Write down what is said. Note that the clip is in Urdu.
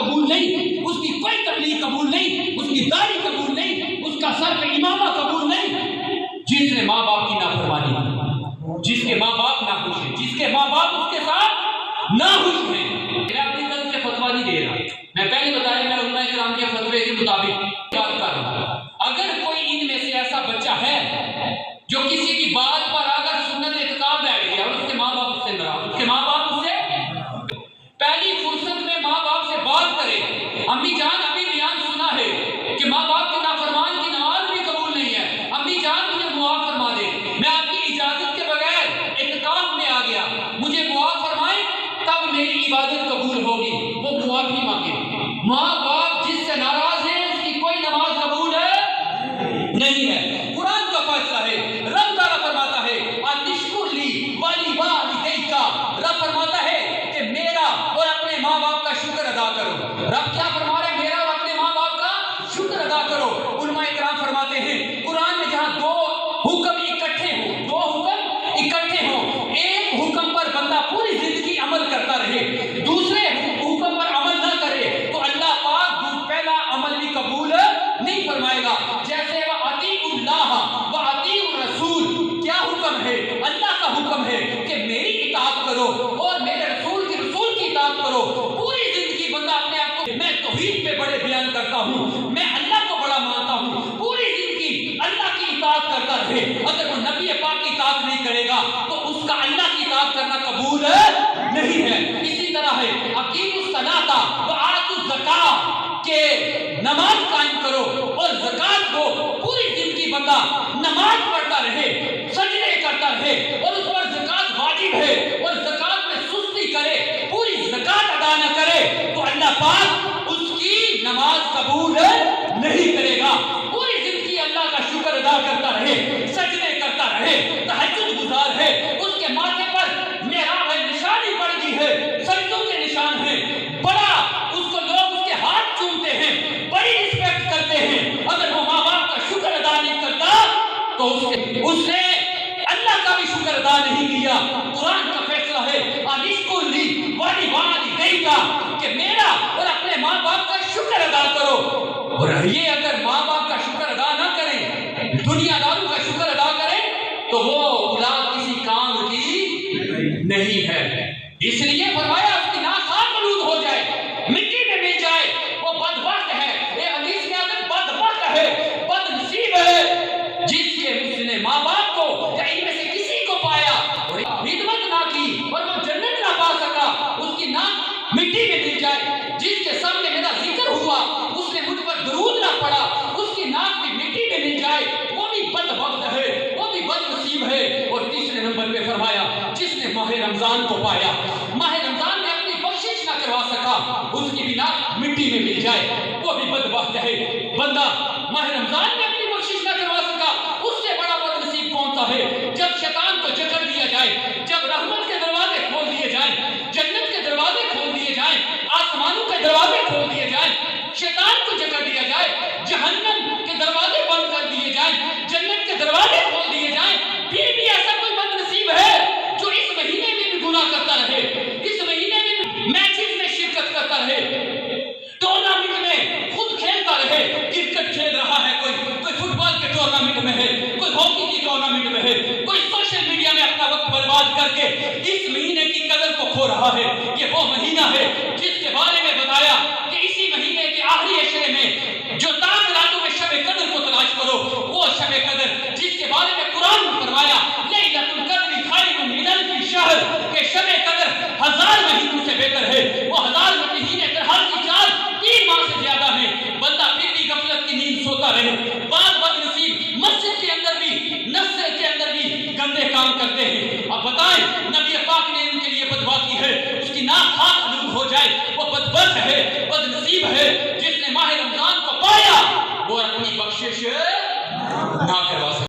قبول نہیں، اس کی کوئی تبلیغ قبول نہیں، اس کی داڑھی قبول نہیں، اس کا سر پہ امامہ قبول نہیں، جس نے ماں باپ کی نافرمانی کی، جس کے ماں باپ ناخوش ہیں، جس کے ماں باپ اس کے ساتھ ناخوش ہیں۔ میں اپنی طرف سے فتویٰ نہیں دے رہا، میں پہلے بتایا میں علماء کرام کے فتوے کے مطابق بات کر رہا ہوں۔ اگر کوئی ان میں سے ایسا بچہ ہے جو کسی کی بات پر اگر سنت اعتقاد بیٹھ گیا اور اس کے ماں باپ اس سے ناراض، اس کے ماں باپ اس سے پہلی فرصت میں ماں باپ سے بات کرے، امی جان ابھی بیان سنا ہے کہ ماں باپ کے نافرمان کی نماز بھی قبول نہیں ہے، امی جان مجھے معاف فرما دے، میں آپ کی اجازت کے بغیر اعتکاف میں آ گیا، مجھے معاف فرمائیں تب میری عبادت قبول ہوگی، وہ معافی مانگے۔ ماں باپ جس سے ناراض ہے اس کی کوئی نماز قبول ہے نہیں ہے۔ قرآن کا فیصلہ ہے، رب تعالیٰ فرماتا ہے انشکر لی ولیوالدیک، رب فرماتا ہے کہ میرا اور اپنے ماں باپ کا شکر ادا کرو۔ رب کیا فرما رہے ہیں؟ میرا اور اپنے ماں باپ کا شکر ادا کرو۔ علماء کرام فرماتے ہیں قرآن میں جہاں دو حکم اکٹھے ہوں، دو حکم اکٹھے ہوں، ایک حکم پر بندہ پوری زندگی عمل کرتا رہے، دوسرے حکم پر عمل نہ کرے تو اللہ پاک پہلا عمل بھی قبول نہیں فرمائے گا۔ جیسے وَأَطِیعُوا اللَّهَ وَأَطِیعُوا الرَّسُولَ، کیا حکم ہے؟ اللہ کا حکم ہے کہ میری اطاعت کرو اور میرے رسول کی اطاعت کرو۔ پوری زندگی بندہ اپنے آپ کو میں توحید پہ بڑے بیان کرتا ہوں، میں اللہ کو بڑا مانتا ہوں، پوری زندگی اللہ کی اطاعت کرتا رہے، اگر وہ نبی پاک کی اطاعت نہیں کرے گا تو اس کا اللہ کی اطاعت کرنا قبول نہیں ہے۔ اسی طرح ہے اقیموا الصلاۃ وآتوا الزکاۃ، کہ نماز قائم کرو اور زکات کو پوری زندگی بندہ نماز پڑھتا رہے، سجدے کرتا رہے اور اس پر زکات واجب ہے اور زکات میں سستی کرے، پوری زکات ادا نہ کرے تو اللہ پاک اس کی نماز قبول نہیں کرے گا۔ پوری زندگی اللہ کا شکر ادا کرتا رہے، سجدے کرتا رہے، تہجد گزار ہے، اس کے ماتھے پر محراب ہے، نشانی پڑ گئی ہے، سجدوں کے نشان ہیں، بڑا اس کو لوگ اس کے ہاتھ چومتے ہیں، بڑی رسپیکٹ کرتے ہیں، اگر وہ ماں باپ کا شکر ادا نہیں کرتا تو اس نے اللہ کا بھی شکر ادا نہیں کیا۔ قرآن کا فیصلہ ہے انشکر لی ولیوالدیک، کہ میرا اور اپنے ماں باپ کا شکر ادا کرو۔ اور یہ اگر ماں باپ کا شکر ادا نہ کریں، دنیا داروں کا شکر ادا کریں تو وہ اولاد کسی کام کی نہیں ہے۔ اس لیے فرمایا اس کی ناک خاک آلود ہو جائے، مٹی میں مل جائے، وہ بدبخت ہے۔ ایک حدیث میں آتا ہے بدبخت ہے، بد نصیب ہے جس نے ماں باپ کو یا ان میں سے کسی کو پایا اور خدمت نہ کی اور وہ جنت نہ پا سکا، اس کی ناک مٹی میں مل جائے۔ جس کے سامنے میرا ذکر ہوا اس نے مجھ پر درود نہ پڑا، اس کی ناک بھی مٹی میں مل جائے، وہ بھی بدبخت ہے، وہ بھی بد نصیب ہے۔ اور تیسرے نمبر پہ فرمایا جس نے ماہ رمضان کو پایا، ماہ رمضان میں اپنی بخشش نہ کروا سکا، اس کی بھی ناک مٹی میں مل جائے، وہ بھی بدبخت ہے۔ بندہ ماہ رمضان میں اپنی بخشش نہ کروا سکا، اس سے بڑا بد نصیب کون سا ہے؟ جب شیطان کو جکڑ دیا جائے، جب رحمت کے دروازے کھول دیے جائیں، جنت کے دروازے کھول دیے جائیں، آسمانوں کے دروازے کھول دیے جائیں، شیطان کو جکڑ دیا جائے، جہنم کے دروازے بند کر دیے جائیں، جنت کے دروازے کھول دیے جائیں، پھر بھی ایسا کوئی بد نصیب ہے جو اس مہینے میں بھی گناہ کرتا رہے، اس مہینے میں بھی میچز میں شرکت کرتا رہے، ٹورنامنٹ میں خود کھیلتا رہے، کرکٹ کھیل رہا ہے، کوئی فٹ بال کے ٹورنامنٹ میں ہے، کوئی ہاکی کی ٹورنامنٹ میں ہے، کوئی سوشل میڈیا میں اپنا وقت برباد کر کے اس مہینے کی قدر کو کھو رہا ہے۔ یہ وہ مہینہ ہے جس کے بارے میں بتایا کہ اسی مہینے کے آخری عشرے میں جو تاج راتوں میں شب قدر کو تلاش کرو، وہ شب قدر جس کے بارے میں قرآن نے فرمایا لیلۃ القدر خیر من الف شہر، کہ شب قدر 1000 مہینوں سے بہتر ہے، وہ 1000 مہینے ہر کی 3 ماہ سے زیادہ ہیں۔ بندہ پھر بھی غفلت کی نیند سوتا رہے، بعض بد نصیب مسجد کے اندر بھی، نسل کے اندر بھی گندے کام کرتے ہیں۔ اب بتائیں نبی پاک نے ان کے لیے بدعا کی ہے، اس کی ناک خاک آلود ہو جائے، وہ بدبخت ہے، بد نصیب ہے جس نے ماہ رمضان کو پایا وہ اپنی بخشش نہ کروا سکتا۔